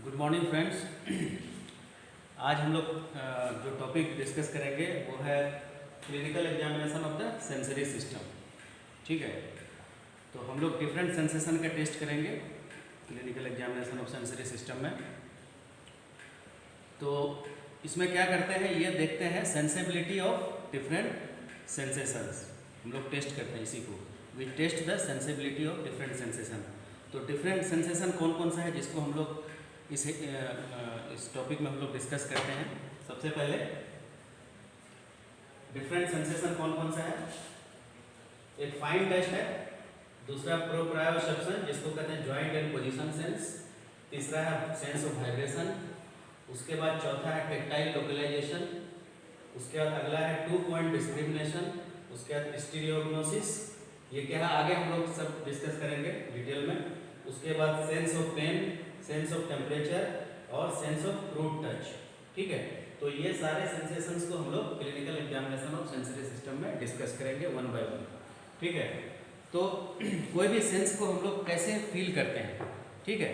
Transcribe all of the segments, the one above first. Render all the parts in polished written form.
Good morning friends. आज हम लोग जो टॉपिक डिस्कस करेंगे वो है clinical examination of the sensory system. ठीक है, तो हम लोग डिफरेंट सेंसेशन का टेस्ट करेंगे clinical examination of sensory system में। तो इसमें क्या करते हैं, ये देखते हैं सेंसिबिलिटी ऑफ डिफरेंट सेंसेशंस। हम लोग टेस्ट करते हैं इसी को, we test the sensibility of different sensation. तो डिफरेंट सेंसेशन कौन कौन सा है जिसको हम लोग इस टॉपिक में हम लोग डिस्कस करते हैं। सबसे पहले डिफरेंट सेंसेशन कौन कौन सा है। एक फाइन टच है, दूसरा प्रोप्रायोसेप्शन जिसको कहते हैं जॉइंट एंड पोजीशन सेंस, तीसरा है सेंस ऑफ वाइब्रेशन, उसके बाद चौथा है टेक्टाइल लोकलाइजेशन, उसके बाद अगला है 2 पॉइंट डिस्क्रिमिनेशन, उसके बाद स्टीरियोग्नोसिस। ये क्या है आगे हम लोग सब डिस्कस करेंगे डिटेल में। उसके बाद sense of pain, sense of temperature और सेंस ऑफ क्रूड टच। ठीक है, तो ये सारे सेंसेशंस को हम लोग clinical examination of sensory system में डिस्कस करेंगे वन बाय वन। ठीक है, तो कोई भी सेंस को हम लोग कैसे फील करते हैं। ठीक है,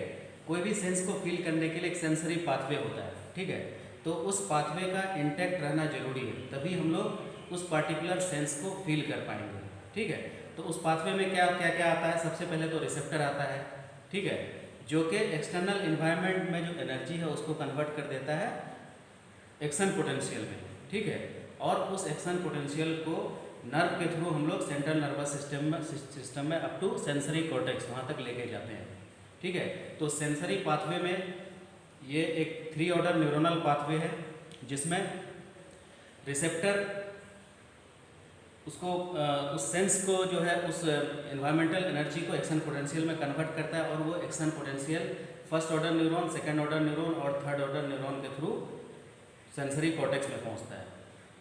कोई भी सेंस को फील करने के लिए एक सेंसरी पाथवे होता है। ठीक है, तो उस पाथवे का इंटैक्ट रहना जरूरी है, तभी हम लोग उस पार्टिकुलर सेंस को फील कर पाएंगे। ठीक है, तो उस पाथवे में क्या क्या क्या आता है। सबसे पहले तो रिसेप्टर आता है। ठीक है, जो कि एक्सटर्नल इन्वायरमेंट में जो एनर्जी है उसको कन्वर्ट कर देता है एक्शन पोटेंशियल में। ठीक है, और उस एक्शन पोटेंशियल को नर्व के थ्रू हम लोग सेंट्रल नर्वस सिस्टम में अप टू सेंसरी कॉर्टेक्स वहाँ तक लेके जाते हैं। ठीक है, तो सेंसरी पाथवे में ये एक 3 ऑर्डर न्यूरोनल पाथवे है जिसमें रिसेप्टर उसको उस सेंस को जो है उस एनवायरमेंटल एनर्जी को एक्शन पोटेंशियल में कन्वर्ट करता है, और वो action potential first order neuron, second order neuron और थर्ड ऑर्डर न्यूरॉन के थ्रू सेंसरी कॉर्टेक्स में पहुंचता है।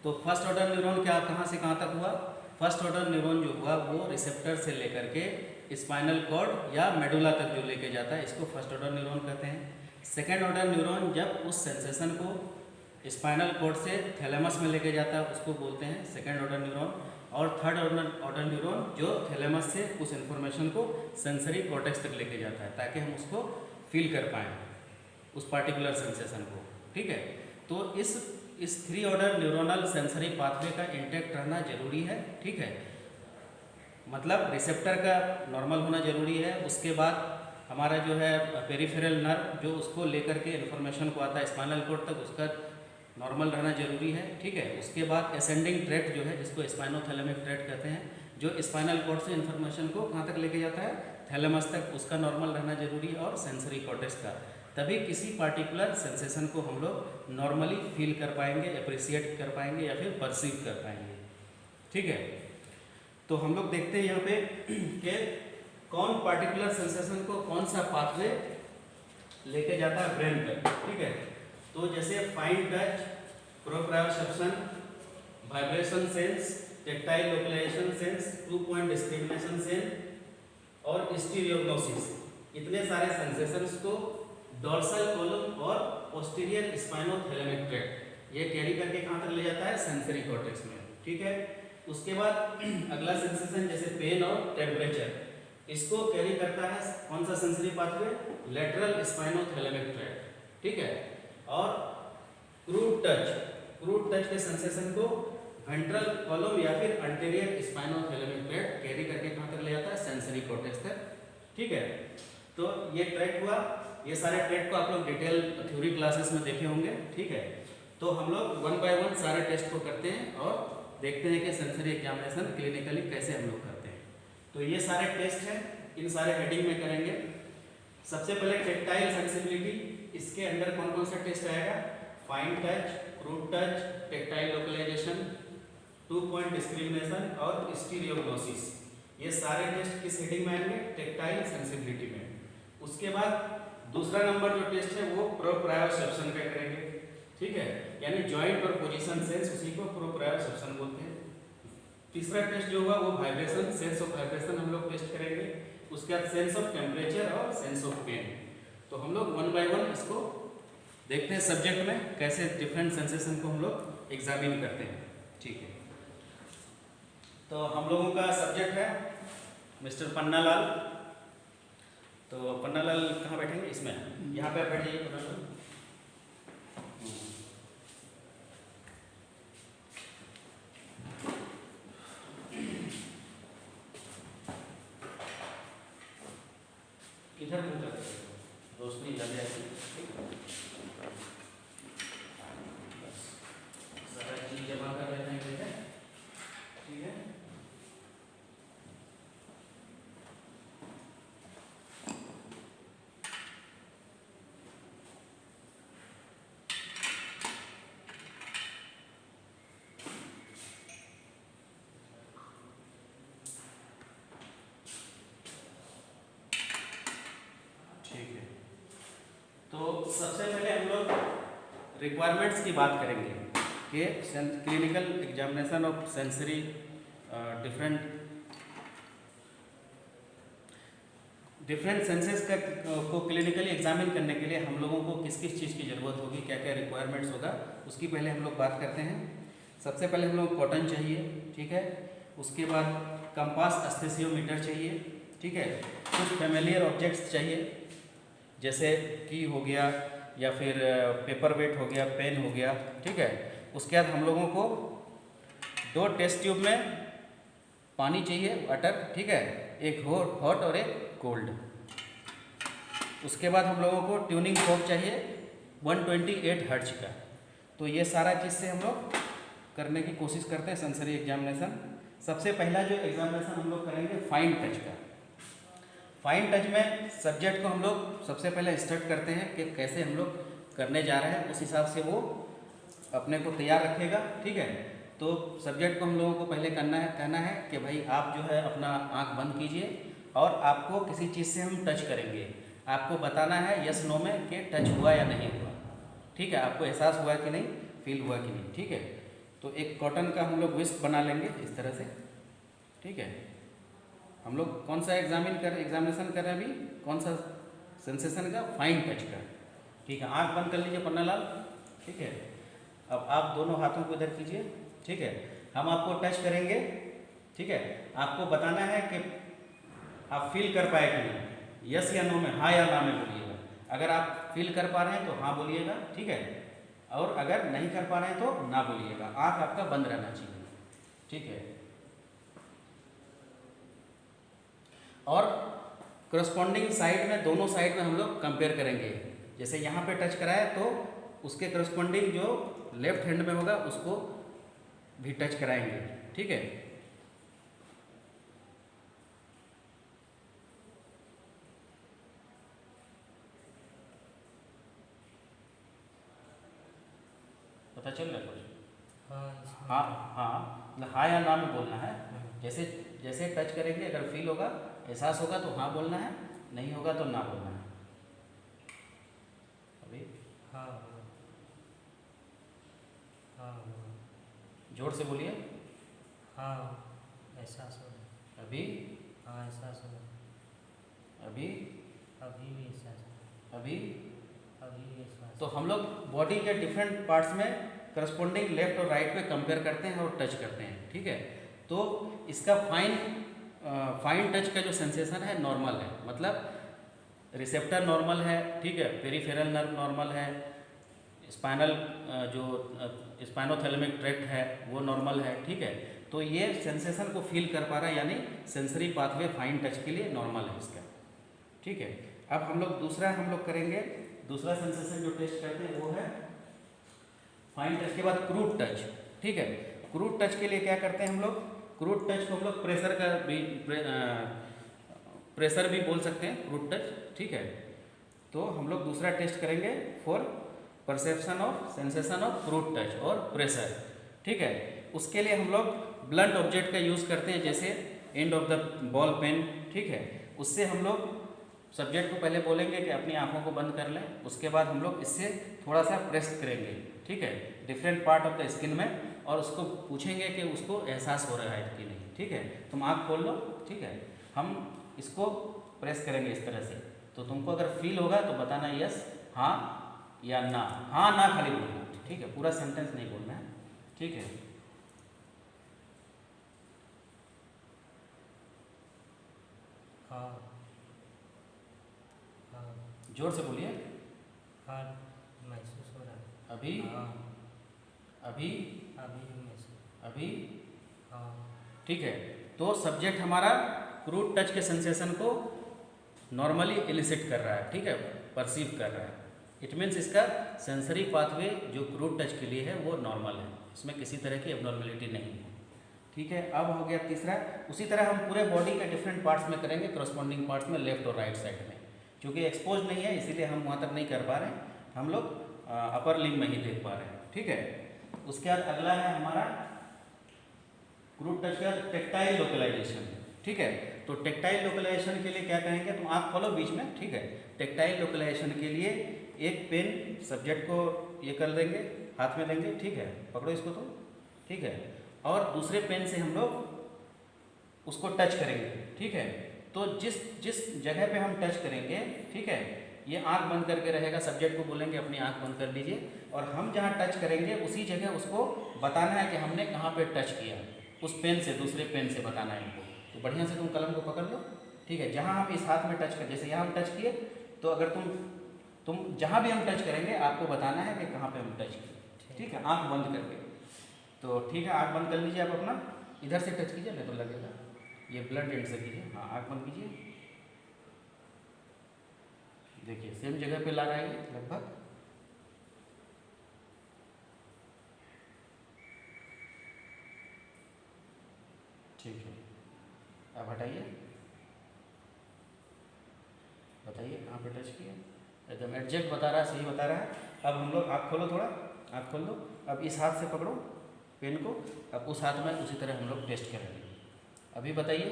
तो फर्स्ट ऑर्डर न्यूरॉन क्या कहाँ से कहाँ तक हुआ। फर्स्ट ऑर्डर न्यूरॉन जो हुआ वो रिसेप्टर से लेकर के स्पाइनल कॉर्ड या मेडुला तक जो लेके जाता है, इसको फर्स्ट ऑर्डर न्यूरॉन कहते हैं। सेकेंड ऑर्डर न्यूरॉन जब उस सेंसेशन को स्पाइनल कॉर्ड से थैलेमस में लेके जाता है उसको बोलते हैं सेकेंड ऑर्डर न्यूरॉन। और थर्ड ऑर्डर न्यूरॉन जो थैलेमस से उस इंफॉर्मेशन को सेंसरी कॉर्टेक्स तक लेके जाता है ताकि हम उसको फील कर पाएँ उस पार्टिकुलर सेंसेशन को। ठीक है, तो इस 3 ऑर्डर न्यूरोनल सेंसरी पाथवे का इंटैक्ट रहना जरूरी है। ठीक है, मतलब रिसेप्टर का नॉर्मल होना जरूरी है। उसके बाद हमारा जो है पेरिफेरल नर्व जो उसको लेकर के इन्फॉर्मेशन को आता है स्पाइनल कॉर्ड तक, उसका नॉर्मल रहना जरूरी है। ठीक है, उसके बाद असेंडिंग ट्रैक्ट जो है जिसको स्पाइनोथैलेमिक ट्रैक्ट कहते हैं, जो स्पाइनल कॉर्ड से इन्फॉर्मेशन को कहाँ तक लेके जाता है थैलेमस तक, उसका नॉर्मल रहना जरूरी है। और सेंसरी कॉर्टेक्स का, तभी किसी पार्टिकुलर सेंसेशन को हम लोग नॉर्मली फील कर पाएंगे, अप्रिसिएट कर पाएंगे या फिर परसीव कर पाएंगे। ठीक है, तो हम लोग देखते हैं यहाँ पे कि कौन पार्टिकुलर सेंसेशन को कौन सा पाथवे लेके जाता है ब्रेन तक। ठीक है, तो जैसे fine touch, proprioception, vibration sense, tactile localisation sense, 2 point discrimination sense और स्टीरियोग्नोसिस, इतने सारे सेंसेशंस को डोर्सल कॉलम और पोस्टीरियर स्पाइनोथैलेमिक ट्रैक्ट ये कैरी करके कहाँ तक ले जाता है सेंसरी कॉर्टेक्स में। ठीक है, उसके बाद अगला सेंसेशन जैसे पेन और टेम्परेचर, इसको कैरी करता है कौन सा sensory pathway lateral spinothalamic tract. ठीक है, और क्रूड टच के सेंसेशन को वेंट्रल कॉलम या फिर अंटेरियर स्पाइनोथैलेमिक ट्रैक्ट कैरी करके कहाँ तक ले जाता है सेंसरी कॉर्टेक्स तक। ठीक है, तो ये ट्रैक्ट हुआ। ये सारे ट्रैक्ट को आप लोग डिटेल थ्योरी क्लासेस में देखे होंगे। ठीक है, तो हम लोग वन बाय वन सारे टेस्ट को करते हैं और देखते हैं कि सेंसरी एग्जामिनेशन क्लिनिकली कैसे हम लोग करते हैं। तो ये सारे टेस्ट हैं, इन सारे हेडिंग में करेंगे। सबसे पहले टेक्टाइल सेंसिबिलिटी, इसके अंदर कौन कौन सा टेस्ट आएगा, fine touch, crude touch, tactile localisation, 2 point discrimination और स्टीरियोग्नोसिस। ये सारे टेस्ट किस हेडिंग में आएंगे, टेक्टाइल सेंसिबिलिटी में। उसके बाद दूसरा नंबर जो टेस्ट है वो प्रोप्रायोसेप्शन का करेंगे। ठीक है, यानी जॉइंट और पोजीशन सेंस, उसी को प्रोप्रायोसेप्शन बोलते हैं। तीसरा टेस्ट जो हुआ वो वाइब्रेशन, सेंस ऑफ वाइब्रेशन हम लोग टेस्ट करेंगे। उसके बाद सेंस ऑफ टेम्परेचर और सेंस ऑफ पेन। तो हम लोग वन बाय वन इसको देखते हैं सब्जेक्ट में कैसे डिफरेंट सेंसेशन को हम लोग एग्जामिन करते हैं। ठीक है, तो हम लोगों का सब्जेक्ट है मिस्टर पन्नालाल। तो पन्नालाल कहाँ बैठेंगे? इसमें, यहाँ पे बैठ जाइए पन्नालाल। इधर मुँह करके बैठो, रोशनी ज़्यादा आएगी। ठीक है, बस सारा चीज़ जमा कर लेना है। ठीक है, ठीक है। तो सबसे पहले हम लोग रिक्वायरमेंट्स की बात करेंगे कि clinical examination of sensory different senses का को क्लिनिकली एग्जामिन करने के लिए हम लोगों को किस किस चीज़ की ज़रूरत होगी, क्या क्या रिक्वायरमेंट्स होगा, उसकी पहले हम लोग बात करते हैं। सबसे पहले हम लोग कॉटन चाहिए। ठीक है, उसके बाद कंपास एस्थेसियोमीटर चाहिए। ठीक है, कुछ फेमिलियर ऑब्जेक्ट्स चाहिए, जैसे की हो गया या फिर पेपर वेट हो गया, पेन हो गया। ठीक है, उसके बाद हम लोगों को 2 टेस्ट ट्यूब में पानी चाहिए, वाटर। ठीक है, एक हॉट और एक कोल्ड। उसके बाद हम लोगों को ट्यूनिंग फोक चाहिए 128 हर्ट्ज का। तो ये सारा चीज़ से हम लोग करने की कोशिश करते हैं सेंसरी एग्जामिनेशन। सबसे पहला जो एग्जामिनेशन हम लोग करेंगे फाइन टच का। फाइन टच में सब्जेक्ट को हम लोग सबसे पहले स्टार्ट करते हैं कि कैसे हम लोग करने जा रहे हैं, उस हिसाब से वो अपने को तैयार रखेगा। ठीक है, तो सब्जेक्ट को हम लोगों को पहले कहना है कि भाई आप जो है अपना आंख बंद कीजिए और आपको किसी चीज़ से हम टच करेंगे, आपको बताना है यस नो में कि टच हुआ या नहीं हुआ। ठीक है, आपको एहसास हुआ कि नहीं, फील हुआ कि नहीं। ठीक है, तो एक कॉटन का हम लोग विस्क बना लेंगे इस तरह से। ठीक है, हम लोग कौन सा एग्जामिनेशन कर रहे हैं अभी, कौन सा सेंसेशन का? फाइन टच का। ठीक है, आंख बंद कर लीजिए पन्नालाल। ठीक है, अब आप दोनों हाथों को इधर कीजिए। ठीक है, हम आपको टच करेंगे। ठीक है, आपको बताना है कि आप फील कर पाए कि नहीं, यस या नो में, हाँ या ना में बोलिएगा। अगर आप फील कर पा रहे हैं तो हाँ बोलिएगा। ठीक है, और अगर नहीं कर पा रहे हैं तो ना बोलिएगा। आंख आपका बंद रहना चाहिए। ठीक है, और करस्पॉन्डिंग साइड में, दोनों साइड में हम लोग कंपेयर करेंगे। जैसे यहाँ पे टच कराए तो उसके करस्पॉन्डिंग जो लेफ्ट हैंड में होगा उसको भी टच कराएंगे। ठीक है, पता चल रहा है कुछ? हाँ हाँ, मतलब हाँ या ना में बोलना है। जैसे जैसे टच करेंगे, अगर फील होगा, एहसास होगा तो हाँ बोलना है, नहीं होगा तो ना बोलना है। अभी हाँ हाँ जोर से बोलिए। हाँ, एहसास हो रहा। अभी हाँ, एहसास हो रहा। अभी अभी भी एहसास हो अभी रहा। अभी भी एहसास। तो हम लोग बॉडी के डिफरेंट पार्ट्स में करस्पॉन्डिंग लेफ्ट और राइट पे कंपेयर करते हैं और टच करते हैं। ठीक है, तो इसका फाइन टच का जो सेंसेशन है नॉर्मल है, मतलब रिसेप्टर नॉर्मल है। ठीक है, पेरिफेरल नर्व नॉर्मल है, स्पाइनल जो स्पाइनोथैलेमिक ट्रैक्ट है वो नॉर्मल है। ठीक है, तो ये सेंसेशन को फील कर पा रहा है, यानी सेंसरी पाथवे फाइन टच के लिए नॉर्मल है इसका। ठीक है, अब हम लोग करेंगे दूसरा सेंसेशन जो टेस्ट करते हैं वो है फाइन टच के बाद क्रूड टच। ठीक है, क्रूड टच के लिए क्या करते हैं हम लोग? क्रूड टच को हम लोग प्रेशर भी बोल सकते हैं, क्रूड टच। ठीक है, तो हम लोग दूसरा टेस्ट करेंगे for perception of sensation of crude touch और प्रेशर। ठीक है, उसके लिए हम लोग ब्लंट ऑब्जेक्ट का यूज़ करते हैं, जैसे end of the ball pen. ठीक है, उससे हम लोग सब्जेक्ट को पहले बोलेंगे कि अपनी आंखों को बंद कर लें, उसके बाद हम लोग इससे थोड़ा सा प्रेस करेंगे। ठीक है, different part of the skin में, और उसको पूछेंगे कि उसको एहसास हो रहा है कि नहीं। ठीक है, तुम आँख खोल लो। ठीक है, हम इसको प्रेस करेंगे इस तरह से, तो तुमको अगर फील होगा तो बताना यस, हाँ या ना। हाँ ना खाली बोलना। ठीक है, पूरा सेंटेंस नहीं बोलना है। ठीक है, हाँ जोर से बोलिए। हाँ महसूस हो रहा है। अभी हाँ अभी अभी महसूस। अभी हाँ ठीक है। तो सब्जेक्ट हमारा क्रूड टच के सेंसेशन को नॉर्मली इलिसिट कर रहा है, ठीक है, परसीव कर रहा है। इट मीन्स इसका सेंसरी पाथवे जो क्रूड टच के लिए है वो नॉर्मल है, इसमें किसी तरह की एबनॉर्मेलिटी नहीं है, ठीक है। अब हो गया तीसरा। उसी तरह हम पूरे बॉडी के डिफरेंट पार्ट्स में करेंगे, करस्पॉन्डिंग पार्ट्स में, लेफ्ट और राइट साइड में। क्योंकि एक्सपोज नहीं है इसीलिए हम वहाँ तक नहीं कर पा रहे हैं, हम लोग अपर लिम्ब में ही देख पा रहे हैं, ठीक है। उसके बाद अगला है हमारा क्रूड टच का टेक्टाइल लोकलाइजेशन, ठीक है। तो टेक्टाइल लोकलाइजेशन के लिए क्या कहेंगे, तुम आँख खोलो बीच में, ठीक है। टेक्टाइल लोकलाइजेशन के लिए एक पेन सब्जेक्ट को ये कर देंगे, हाथ में लेंगे, ठीक है, पकड़ो इसको तुम, ठीक है, और दूसरे पेन से हम लोग उसको टच करेंगे, ठीक है। तो जिस जिस जगह पे हम टच करेंगे, ठीक है, ये आंख बंद करके रहेगा, सब्जेक्ट को बोलेंगे अपनी आंख बंद कर लीजिए, और हम जहाँ टच करेंगे उसी जगह उसको बताना है कि हमने कहाँ पे टच किया, उस पेन से, दूसरे पेन से बताना है इनको। तो बढ़िया से तुम कलम को पकड़ लो, ठीक है। जहाँ हम इस हाथ में टच कर, जैसे यहाँ हम टच किए, तो अगर तुम जहाँ भी हम टच करेंगे आपको बताना है कि कहाँ पे हम टच किए, ठीक है, आंख बंद करके। तो ठीक है, आंख बंद कर लीजिए आप अपना, इधर से टच कीजिए, नहीं तो लगेगा, ये ब्लड एंड से कीजिए, हाँ आंख बंद कीजिए, देखिए सेम जगह पे ला रहा है ये लगभग, ठीक है। अब हटाइए, बताइए कहाँ पे टच किया, एकदम एग्जैक्ट बता रहा है, सही बता रहा है। अब हम लोग, आँख खोलो थोड़ा, आँख खोल दो, अब इस हाथ से पकड़ो पेन को, अब उस हाथ में उसी तरह हम लोग टेस्ट करेंगे। अभी बताइए,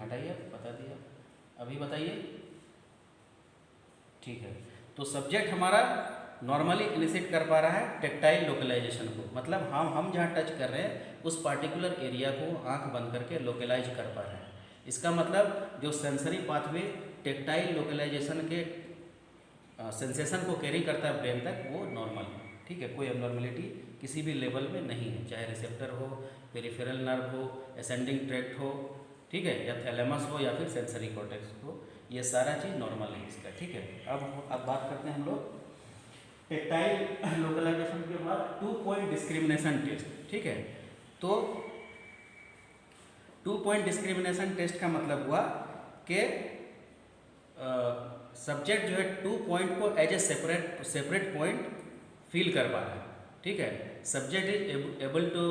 हटाइए, बता दिया, अभी बताइए, ठीक है। तो सब्जेक्ट हमारा नॉर्मली इनिशिएट कर पा रहा है टेक्टाइल लोकलाइजेशन को, मतलब हम जहाँ टच कर रहे हैं उस पार्टिकुलर एरिया को आंख बंद करके लोकलाइज कर पा रहे हैं। इसका मतलब जो सेंसरी पाथवे टेक्टाइल लोकलाइजेशन के सेंसेशन को कैरी करता है ब्रेन तक, वो नॉर्मल है, ठीक है। कोई एबनॉर्मेलिटी किसी भी लेवल में नहीं है, चाहे रिसेप्टर हो, पेरिफेरल नर्व हो, असेंडिंग ट्रैक्ट हो, ठीक है, या थैलेमस हो, या फिर सेंसरी कॉर्टेक्स हो, ये सारा चीज़ नॉर्मल है इसका, ठीक है। अब बात करते हैं हम लोग टेक्टाइल लोकलाइजेशन के बाद 2 पॉइंट डिस्क्रिमिनेशन टेस्ट, ठीक है। तो 2 पॉइंट डिस्क्रिमिनेशन टेस्ट का मतलब हुआ कि सब्जेक्ट जो है 2 पॉइंट को as a separate point feel कर पा रहा है, ठीक है। Subject is able to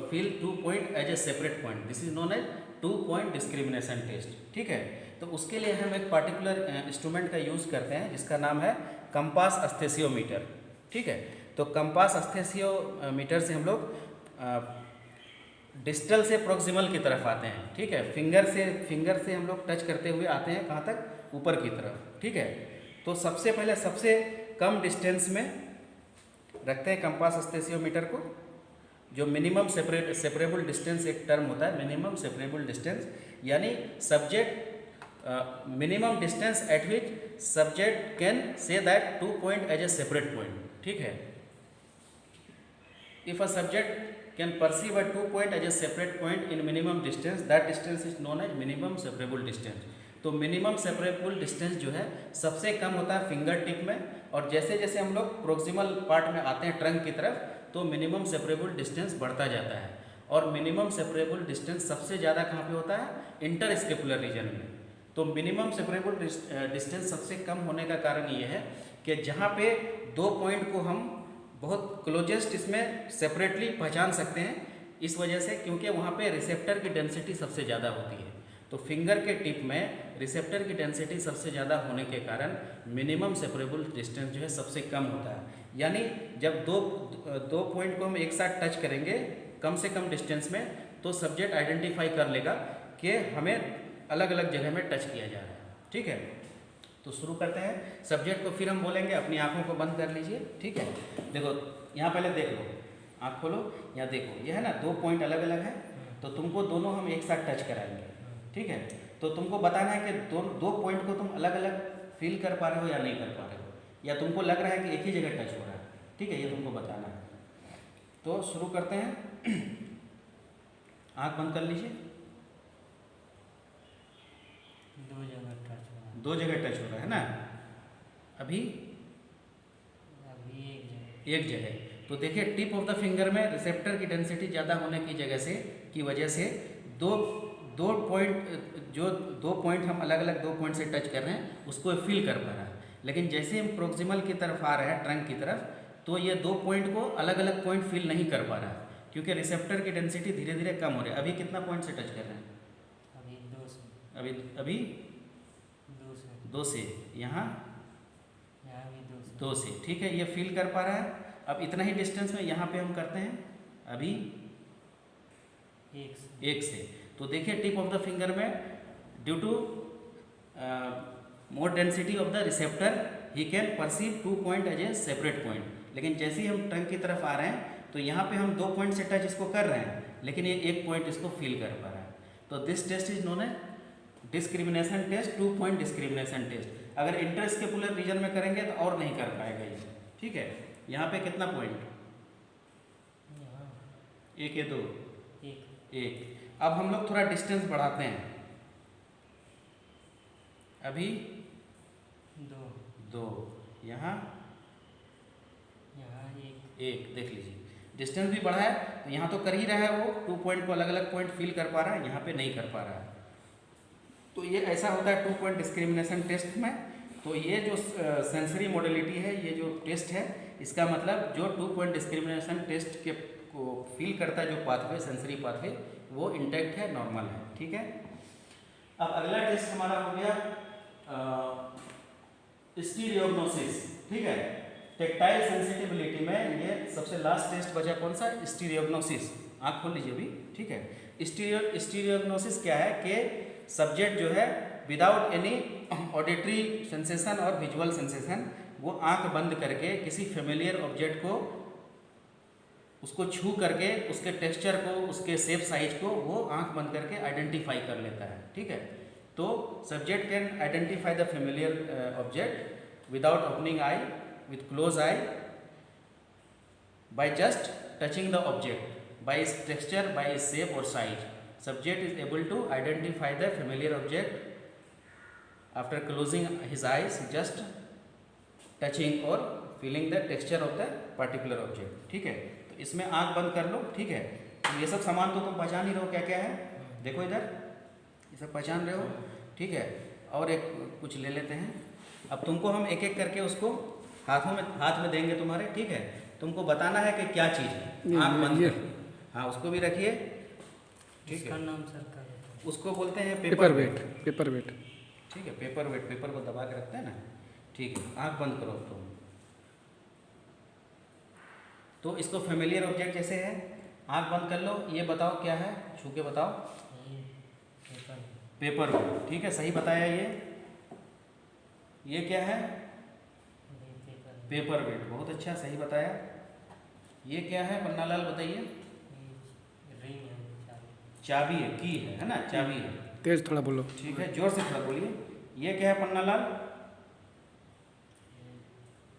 feel 2 point as a separate point, this is known as 2 point discrimination test, ठीक है। तो उसके लिए हम एक पार्टिकुलर इंस्ट्रूमेंट का यूज़ करते हैं जिसका नाम है कंपास एस्थेसियोमीटर, ठीक है। तो कंपास एस्थेसियोमीटर से हम लोग डिस्टल से प्रोक्सिमल की तरफ आते हैं, ठीक है। फिंगर से हम लोग टच करते हुए आते हैं कहाँ तक, ऊपर की तरफ, ठीक है। तो सबसे पहले सबसे कम डिस्टेंस में रखते हैं कंपास एस्थेसियोमीटर को, जो मिनिमम सेपरेबल डिस्टेंस एक टर्म होता है, मिनिमम सेपरेबल डिस्टेंस, यानी subject minimum distance at which subject can say that 2 point as a separate point, ठीक है। If a subject can perceive a 2 point as a separate point in minimum distance, that distance is known as minimum separable distance. तो minimum separable distance जो है सबसे कम होता है finger tip में, और जैसे जैसे हम लोग प्रोक्सिमल पार्ट में आते हैं ट्रंक की तरफ, तो मिनिमम सेपरेबल डिस्टेंस बढ़ता जाता है। और मिनिमम सेपरेबल डिस्टेंस सबसे ज़्यादा कहाँ पे होता है, इंटरस्केपुलर रीजन में। तो मिनिमम सेपरेबल डिस्टेंस सबसे कम होने का कारण ये है कि जहाँ पे 2 पॉइंट को हम बहुत क्लोजेस्ट इसमें सेपरेटली पहचान सकते हैं, इस वजह से क्योंकि वहाँ पे रिसेप्टर की डेंसिटी सबसे ज़्यादा होती है। तो फिंगर के टिप में रिसेप्टर की डेंसिटी सबसे ज़्यादा होने के कारण मिनिमम सेपरेबल डिस्टेंस जो है सबसे कम होता है। यानी जब दो पॉइंट को हम एक साथ टच करेंगे कम से कम डिस्टेंस में, तो सब्जेक्ट आइडेंटिफाई कर लेगा कि हमें अलग अलग जगह में टच किया जा रहा है, ठीक है। तो शुरू करते हैं। सब्जेक्ट को फिर हम बोलेंगे अपनी आँखों को बंद कर लीजिए, ठीक है। देखो यहाँ पहले देख लो, आँख खोलो, यहाँ देखो, यह है ना 2 पॉइंट अलग अलग है, तो तुमको दोनों हम एक साथ टच कराएंगे, ठीक है। तो तुमको बताना है कि दो पॉइंट को तुम अलग अलग फील कर पा रहे हो या नहीं कर पा रहे हो, या तुमको लग रहा है कि एक ही जगह टच हो रहा है, ठीक है, ये तुमको बताना है। तो शुरू करते हैं, आँख बंद कर लीजिए, दो जगह टच हो रहा दो जगह टच हो रहा है ना। अभी है, अभी एक जगह। एक जगह। तो देखिए टिप ऑफ द फिंगर में रिसेप्टर की डेंसिटी ज़्यादा होने की वजह से दो दो पॉइंट जो दो पॉइंट हम अलग अलग दो पॉइंट से टच कर रहे हैं उसको फील कर पा रहा है। लेकिन जैसे हम प्रोक्सिमल की तरफ आ रहे हैं ट्रंक की तरफ, तो ये दो पॉइंट को अलग अलग पॉइंट फील नहीं कर पा रहा है, क्योंकि रिसेप्टर की डेंसिटी धीरे धीरे कम हो रही है। अभी कितना पॉइंट से टच कर रहे हैं? अभी दो से। अभी दो से। दो से, यहाँ यहाँ भी दो से। दो से, ठीक है, ये फील कर पा रहा है। अब इतना ही डिस्टेंस में यहाँ पे हम करते हैं, अभी एक से। तो देखिए टिप ऑफ द फिंगर में due to more density of the receptor he can perceive two point as a separate point. लेकिन जैसे ही हम ट्रंक की तरफ आ रहे हैं तो यहाँ पे हम दो पॉइंट से टच इसको कर रहे हैं, लेकिन ये एक पॉइंट इसको फील कर पा रहा है। तो this test is known as discrimination test, two point discrimination test. अगर इंटरस्केपुलर रीजन में करेंगे तो और नहीं कर पाएगा ये, ठीक है। यहाँ पे कितना पॉइंट? यहाँ एक या दो? एक। अब हम लोग थोड़ा डिस्टेंस बढ़ाते हैं, अभी दो, यहाँ एक। देख लीजिए डिस्टेंस भी बढ़ा है, तो यहाँ तो कर ही रहा है वो, टू पॉइंट को अलग अलग पॉइंट फील कर पा रहा है, यहाँ पे नहीं कर पा रहा है। तो ये ऐसा होता है टू पॉइंट डिस्क्रिमिनेशन टेस्ट में। तो ये जो सेंसरी मॉडलिटी है, ये जो टेस्ट है, इसका मतलब जो टू पॉइंट डिस्क्रिमिनेशन टेस्ट के को फील करता है, जो पाथवे सेंसरी पाथवे, वो इंटैक्ट है, नॉर्मल है, ठीक है। अब अगला टेस्ट हमारा हो गया स्टीरियोग्नोसिस, ठीक है। टेक्टाइल सेंसिटिविलिटी में ये सबसे लास्ट टेस्ट बचा, कौन सा? स्टीरियोग्नोसिस। आँख खोल लीजिए अभी, ठीक है। स्टीरियोग्नोसिस क्या है कि सब्जेक्ट जो है विदाउट एनी ऑडिटरी सेंसेशन और विजुअल सेंसेशन, वो आंख बंद करके किसी फेमिलियर ऑब्जेक्ट को, उसको छू करके उसके टेक्सचर को, उसके शेप साइज को वो आंख बंद करके आइडेंटिफाई कर लेता है, ठीक है। तो subject can identify the familiar object without opening I, with close eye, by just touching the object, by its texture, by its shape or size. Subject is able to identify the familiar object after closing his eyes, just touching or feeling the texture of the particular object, ठीक है। तो इसमें आंख बंद कर लो, ठीक है। तो ये सब सामान तो तुम पहचान ही रहो क्या क्या है, देखो इधर, ये सब पहचान रहे हो, ठीक है। और एक कुछ ले लेते हैं। अब तुमको हम एक एक करके उसको हाथ में देंगे तुम्हारे, ठीक है। तुमको बताना है कि क्या चीज़ है, आँख बंद कर, हाँ उसको भी रखिए, ठीक है। नाम सर क्या है? उसको बोलते हैं पेपर वेट। पेपर वेट, ठीक है, पेपर वेट। पेपर को दबा के रखते हैं ना, ठीक है। आँख बंद करो तुम। तो इसको फेमिलियर ऑब्जेक्ट जैसे है, आँख बंद कर लो। ये बताओ क्या है, छू के बताओ। पेपर वेट, ठीक है, सही बताया। ये क्या है? पेपर वेट, बहुत अच्छा, सही बताया। ये क्या है पन्नालाल, बताइए। चाबी है, की है ना, चाबी है। तेज थोड़ा बोलो, ठीक है, जोर से थोड़ा बोलिए। ये क्या है पन्नालाल?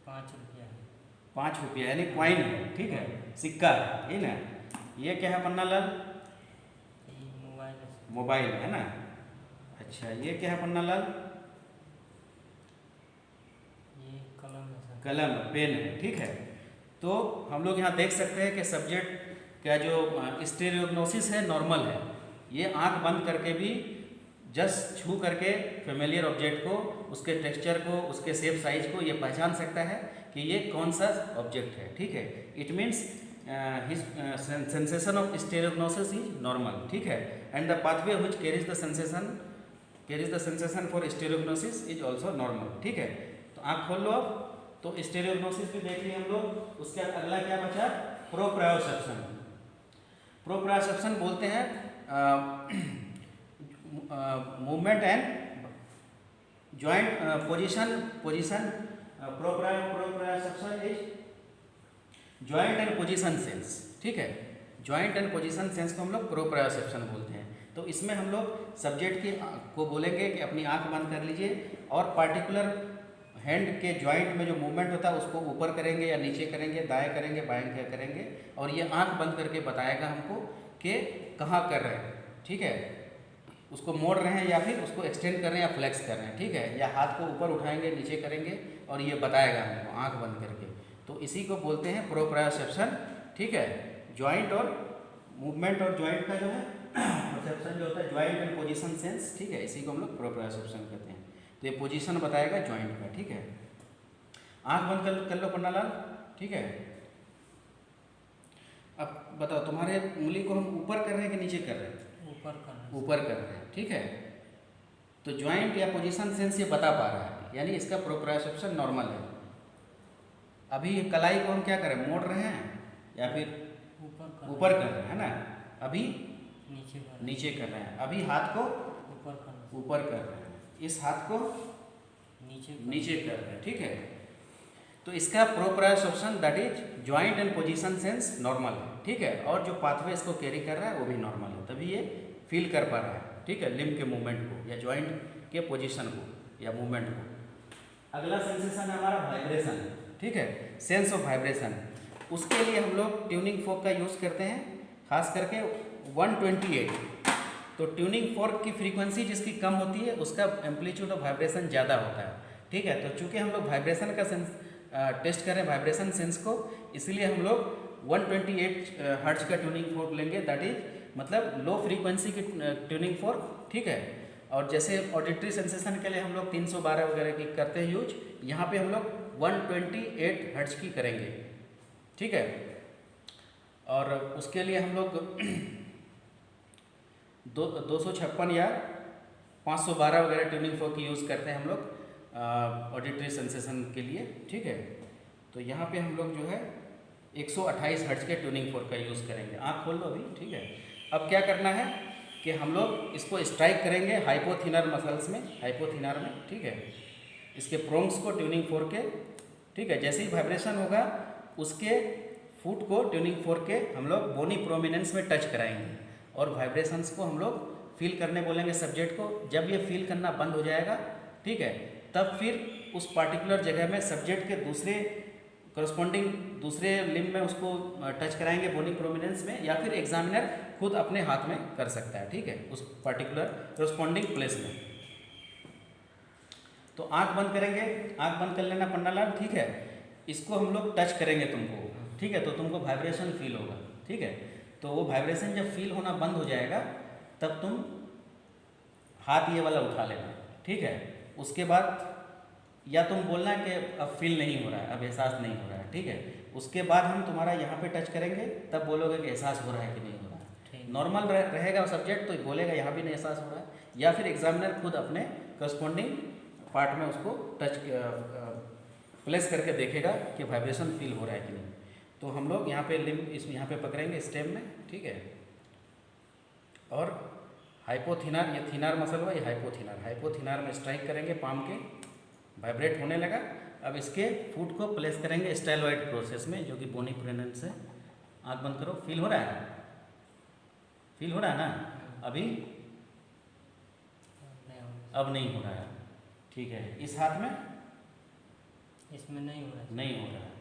5 रुपया। 5 रुपया यानी कॉइन है, ठीक है, सिक्का है ना। ये क्या है पन्नालाल? मोबाइल है ना। अच्छा, ये क्या है पन्नालाल? कलम, पेन है, ठीक है। तो हम लोग यहाँ देख सकते हैं कि सब्जेक्ट का जो स्टीरियोग्नोसिस है नॉर्मल है। ये आंख बंद करके भी जस्ट छू करके फेमिलियर ऑब्जेक्ट को, उसके टेक्सचर को, उसके शेप साइज को ये पहचान सकता है कि ये कौन सा ऑब्जेक्ट है, ठीक है। It means his sensation of stereognosis is normal, ठीक है। And the pathway which carries the sensation for stereognosis is also normal, ठीक है। तो आँख खोल लो अब। तो स्टीरियोग्नोसिस भी देख लिए हम लोग। उसके बाद अगला क्या बचा? प्रोप्रायोसेप्शन। प्रोप्रायोसेप्शन बोलते हैं movement and joint position. Proprioception is joint and position sense, ठीक है। जॉइंट एंड पोजीशन सेंस को हम लोग प्रोप्रायोसेप्शन बोलते हैं। तो इसमें हम लोग सब्जेक्ट को बोलेंगे कि अपनी आंख बंद कर लीजिए और पार्टिकुलर हैंड के जॉइंट में जो मूवमेंट होता है उसको ऊपर करेंगे या नीचे करेंगे, दाएं करेंगे, बाएं करेंगे, और ये आंख बंद करके बताएगा हमको कि कहाँ कर रहे हैं, ठीक है। उसको मोड़ रहे हैं या फिर उसको एक्सटेंड कर रहे हैं या फ्लेक्स कर रहे हैं, ठीक है, या हाथ को ऊपर उठाएंगे नीचे करेंगे और ये बताएगा हमको आंख बंद करके। तो इसी को बोलते हैं प्रोप्रायोसेप्शन, ठीक है। जॉइंट और मूवमेंट और जॉइंट का जो है परसेप्शन जो होता है जॉइंट एंड पोजीशन सेंस, ठीक है, इसी को हम लोग प्रोप्रायोसेप्शन कहते हैं। तो ये पोजीशन बताएगा जॉइंट का, ठीक है। आंख बंद कर लो पन्नालाल, ठीक है। अब बताओ तुम्हारे उंगली को हम ऊपर कर रहे हैं कि नीचे कर रहे हैं? ऊपर कर रहे हैं, ठीक है। तो जॉइंट या पोजीशन सेंस ये बता पा रहा है, यानी इसका प्रोप्रायोसेप्शन नॉर्मल है। अभी कलाई को हम क्या कर रहे हैं, मोड़ रहे हैं या फिर ऊपर कर रहे हैं, है ना। अभी नीचे कर रहे हैं, अभी हाथ को ऊपर कर रहे हैं, इस हाथ को नीचे कर रहे हैं, ठीक है। तो इसका proprioception that is joint and position sense normal है, ठीक है। और जो पाथवे इसको कैरी कर रहा है वो भी नॉर्मल है, तभी ये फील कर पा रहा है, ठीक है, लिम्ब के मूवमेंट को या जॉइंट के पोजीशन को या मूवमेंट को। अगला सेंसेशन है हमारा वाइब्रेशन, ठीक है, सेंस ऑफ वाइब्रेशन। उसके लिए हम लोग ट्यूनिंग फोर्क का यूज़ करते हैं, खास करके 128। तो ट्यूनिंग फोर्क की फ्रीक्वेंसी जिसकी कम होती है उसका एम्पलीट्यूड ऑफ वाइब्रेशन ज़्यादा होता है, ठीक है। तो चूंकि हम लोग वाइब्रेशन का सेंस टेस्ट करें, वाइब्रेशन सेंस को, इसलिए हम लोग 128 हर्ट्ज का ट्यूनिंग फोर्क लेंगे, दैट इज मतलब लो फ्रीक्वेंसी की ट्यूनिंग फोर्क, ठीक है। और जैसे ऑडिटरी सेंसेशन के लिए हम लोग 312 वगैरह की करते हैं यूज, यहाँ पे हम लोग 128 हर्ट्ज की करेंगे, ठीक है। और उसके लिए हम लोग 256 या 512 वगैरह ट्यूनिंग फोर्क की यूज़ करते हैं हम लोग ऑडिटरी सेंसेशन के लिए, ठीक है। तो यहाँ पे हम लोग जो है 128 हर्ट्ज के ट्यूनिंग फोर्क का यूज़ करेंगे। आँख खोल लो अभी, ठीक है। अब क्या करना है कि हम लोग इसको स्ट्राइक करेंगे हाइपोथिनर मसल्स में, हाइपोथिनर में, ठीक है, इसके प्रोंग्स को ट्यूनिंग फोर्क के, ठीक है। जैसे ही वाइब्रेशन होगा उसके फुट को ट्यूनिंग फोर्क के हम लोग बोनी प्रोमिनेंस में टच कराएंगे और वाइब्रेशंस को हम लोग फील करने बोलेंगे सब्जेक्ट को। जब ये फील करना बंद हो जाएगा, ठीक है, तब फिर उस पार्टिकुलर जगह में सब्जेक्ट के दूसरे करस्पॉन्डिंग दूसरे लिम्ब में उसको टच कराएंगे बोनी प्रोमिनेंस में, या फिर एग्जामिनर खुद अपने हाथ में कर सकता है, ठीक है, उस पार्टिकुलर करस्पॉन्डिंग प्लेस में। तो आंख बंद करेंगे, आंख बंद कर लेना पन्नालाल, ठीक है। इसको हम लोग टच करेंगे तुमको, ठीक है, तो तुमको वाइब्रेशन फील होगा, ठीक है। तो वो वाइब्रेशन जब फील होना बंद हो जाएगा तब तुम हाथ ये वाला उठा लेना, ठीक है। उसके बाद या तुम बोलना कि अब फील नहीं हो रहा है, अब एहसास नहीं हो रहा है, ठीक है। उसके बाद हम तुम्हारा यहाँ पे टच करेंगे, तब बोलोगे कि एहसास हो रहा है कि नहीं हो रहा है। नॉर्मल रहेगा सब्जेक्ट तो बोलेगा यहाँ भी नहीं एहसास हो रहा है, या फिर एग्जामिनर खुद अपने करस्पॉन्डिंग पार्ट में उसको टच प्लेस करके देखेगा कि वाइब्रेशन फील हो रहा है कि नहीं। तो हम लोग यहाँ पे लिम्ब यहाँ पे पकड़ेंगे स्टेम में, ठीक है। और हाइपोथिनर, ये थिनर मसल हुआ, ये हाइपोथिनर, हाइपोथिनर में स्ट्राइक करेंगे पाम के, वाइब्रेट होने लगा। अब इसके फुट को प्लेस करेंगे स्टाइलॉइड प्रोसेस में, जो कि बोनी प्रोमिनेंस है। आँख बंद करो, फील हो रहा है, फील हो रहा है ना अभी? अब नहीं हो रहा है, ठीक है। इस हाथ में, इसमें नहीं हो रहा है, नहीं हो रहा है,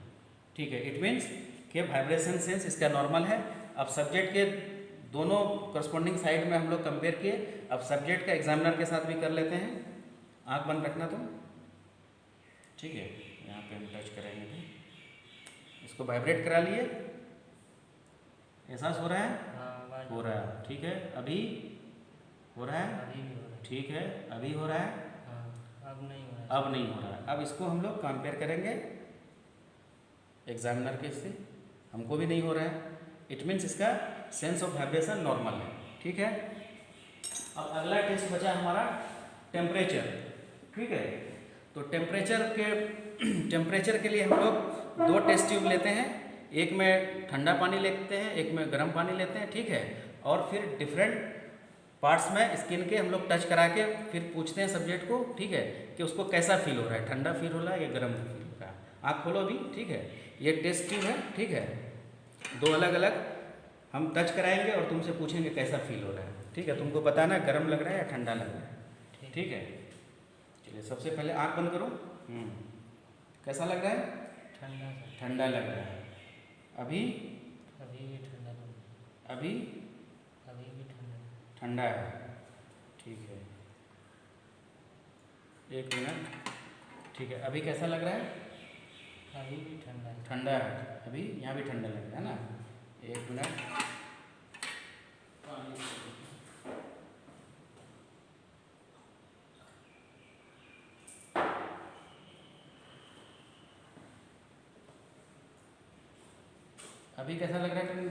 ठीक है। इट मीन्स कि वाइब्रेशन सेंस इसका नॉर्मल है। अब सब्जेक्ट के दोनों करस्पॉन्डिंग साइड में हम लोग कंपेयर किए, अब सब्जेक्ट का एग्जामिनर के साथ भी कर लेते हैं। आंख बंद रखना तुम, ठीक है। यहाँ पे हम टच करेंगे तो इसको वाइब्रेट करा लिए, एहसास हो रहा है? हाँ, हो रहा है, ठीक है। अभी हो रहा है, अभी भी हो रहा है, ठीक है। अभी हो रहा है, हाँ, अब नहीं हो रहा है, अब नहीं हो रहा है। अब इसको हम लोग कंपेयर करेंगे एग्जामिनर के से, हमको भी नहीं हो रहा है। इट मीन्स इसका सेंस ऑफ वाइब्रेशन नॉर्मल है, ठीक है। अब अगला टेस्ट बचा हमारा टेम्परेचर, ठीक है। तो टेम्परेचर के लिए हम लोग 2 टेस्ट ट्यूब लेते हैं, एक में ठंडा पानी लेते हैं, एक में गर्म पानी लेते हैं, ठीक है। और फिर डिफरेंट पार्ट्स में स्किन के हम लोग टच करा के फिर पूछते हैं सब्जेक्ट को, ठीक है, कि उसको कैसा फील हो रहा है, ठंडा फील हो रहा है या गर्म फील हो रहा है। आँख खोलो अभी, ठीक है। ये टेस्ट ट्यूब है, ठीक है। 2 अलग अलग हम टच कराएंगे और तुमसे पूछेंगे कैसा फील हो रहा है, ठीक है। तुमको बताना गर्म लग रहा है या ठंडा लग रहा है, ठीक है। चलिए सबसे पहले आँख बंद करो। कैसा लग रहा है? ठंडा सा, ठंडा लग रहा है। अभी? अभी भी ठंडा लग रहा है, अभी? अभी भी ठंडा, ठंडा है, ठीक एक मिनट। ठीक है, अभी कैसा लग रहा है? अभी भी ठंडा है। ठंडा है, अभी यहाँ भी ठंडा लग रहा है ना। एक मिनट। अभी कैसा लग रहा है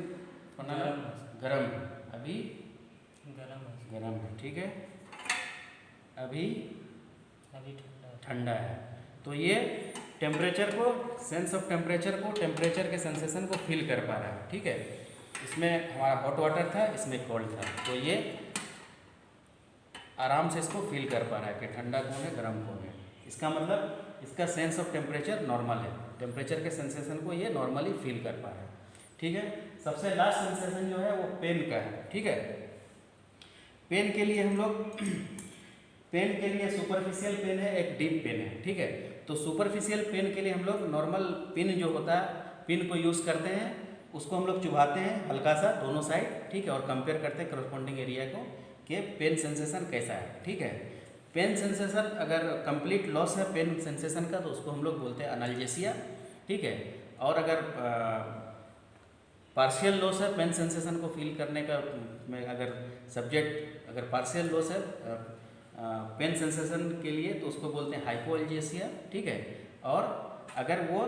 पन्नालाल? गरम है, अभी गरम है। गरम है। ठीक है, अभी अभी ठंडा है। ठंडा है। तो ये टेम्परेचर को, सेंस ऑफ टेम्परेचर को, टेम्परेचर के सेंसेशन को फील कर पा रहा है। ठीक है, इसमें हमारा हॉट वाटर था, इसमें कोल्ड था, तो ये आराम से इसको फील कर पा रहा है कि ठंडा कौन है, गर्म कौन है। इसका मतलब इसका सेंस ऑफ टेम्परेचर नॉर्मल है, टेम्परेचर के सेंसेशन को ये नॉर्मली फील कर पा रहा है। ठीक है, सबसे लास्ट सेंसेशन जो है वो पेन का है। ठीक है, पेन के लिए हम लोग पेन के लिए सुपरफिशियल पेन है, एक डीप पेन है। ठीक है, तो सुपरफिशियल पेन के लिए हम लोग नॉर्मल पिन जो होता है, पिन को यूज़ करते हैं, उसको हम लोग चुभाते हैं हल्का सा दोनों साइड। ठीक है, और कंपेयर करते हैं करस्पॉन्डिंग एरिया को कि पेन सेंसेशन कैसा है। ठीक है, पेन सेंसेशन अगर कंप्लीट लॉस है पेन सेंसेशन का, तो उसको हम लोग बोलते हैं अनल्जेसिया। ठीक है, और अगर पार्शियल लॉस है पेन सेंसेशन को फील करने का, में अगर सब्जेक्ट अगर पार्शियल लॉस है पेन सेंसेशन के लिए, तो उसको बोलते हैं हाइपोअल्जेसिया। ठीक है, और अगर वो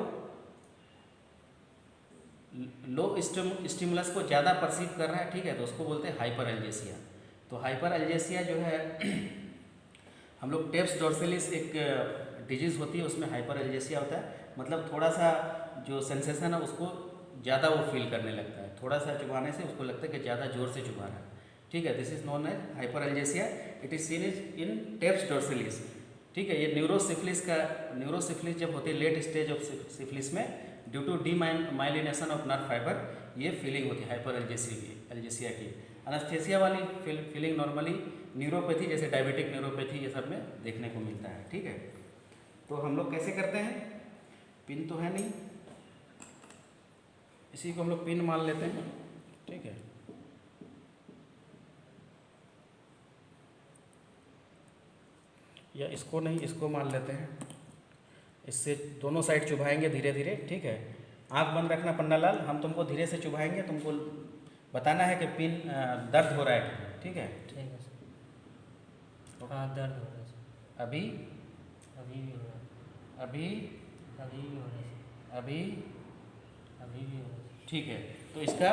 लो स्टिमुलस को ज़्यादा परसीव कर रहा है, ठीक है, तो उसको बोलते हैं हाइपर अल्जेसिया। तो हाइपर अल्जेसिया जो है हम लोग टेप्स डोर्सेलिस एक डिजीज़ होती है, उसमें हाइपर अल्जेसिया होता है, मतलब थोड़ा सा जो सेंसेशन है उसको ज़्यादा वो फील करने लगता है, थोड़ा सा चुभाने से उसको लगता है कि ज़्यादा जोर से चुभा रहा है। ठीक है, this is known as hyperalgesia. It is seen in tabes dorsalis. ठीक है, ये न्यूरोसिफिलिस जब होती है लेट स्टेज ऑफ सिफिलिस में, due to demyelination of nerve fibre, ये फीलिंग होती है हाइपर अल्जेसिया की। अनस्थेसिया वाली फीलिंग नॉर्मली न्यूरोपैथी जैसे डायबिटिक न्यूरोपैथी ये सब में देखने को मिलता है। ठीक है, तो हम लोग कैसे करते हैं, पिन तो है नहीं, इसी को हम लोग पिन मान लेते हैं। ठीक है, या इसको नहीं, इसको मान लेते हैं, इससे दोनों साइड चुभाएंगे धीरे धीरे। ठीक है, आंख बंद रखना पन्नालाल, हम तुमको धीरे से चुभाएंगे, तुमको बताना है कि पिन दर्द हो रहा है। ठीक है, ठीक है सर। हाँ, दर्द हो रहा है सर। अभी अभी भी हो रहा है। अभी अभी भी हो रहा है सर। अभी अभी भी हो रहा है। ठीक है, तो इसका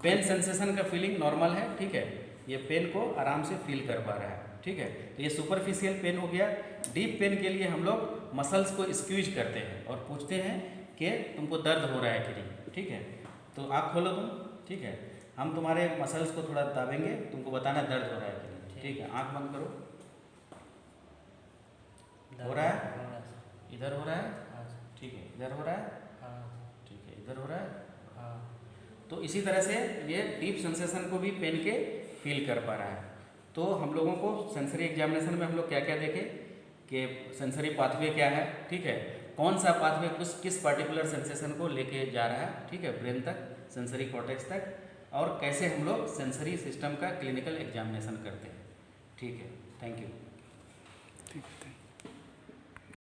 पेन सेंसेशन का फीलिंग नॉर्मल है। ठीक है, ये पेन को आराम से फील कर पा रहा है। ठीक है, तो ये सुपरफिशियल पेन हो गया। डीप पेन के लिए हम लोग मसल्स को स्क्वीज करते हैं और पूछते हैं कि तुमको दर्द हो रहा है कि नहीं। ठीक है, तो आँख खोलो तुम। ठीक है, हम तुम्हारे मसल्स को थोड़ा दाबेंगे, तुमको बताना दर्द हो रहा है कि नहीं। ठीक है, आँख बंद करो। हो रहा है? हो रहा है सर। इधर हो रहा है? हाँ सर। ठीक है, इधर हो रहा है? हाँ ठीक है, इधर हो रहा है? हाँ। तो इसी तरह से ये डीप सेंसेशन को भी पेन के फील कर पा रहा है। तो हम लोगों को सेंसरी एग्जामिनेशन में हम लोग क्या क्या देखें कि सेंसरी पाथवे क्या है। ठीक है, कौन सा पाथवे किस पर्टिकुलर सेंसेशन को लेके जा रहा है। ठीक है, ब्रेन तक, सेंसरी कॉर्टेक्स तक, और कैसे हम लोग सेंसरी सिस्टम का क्लिनिकल एग्जामिनेशन करते हैं। ठीक है, थैंक यू।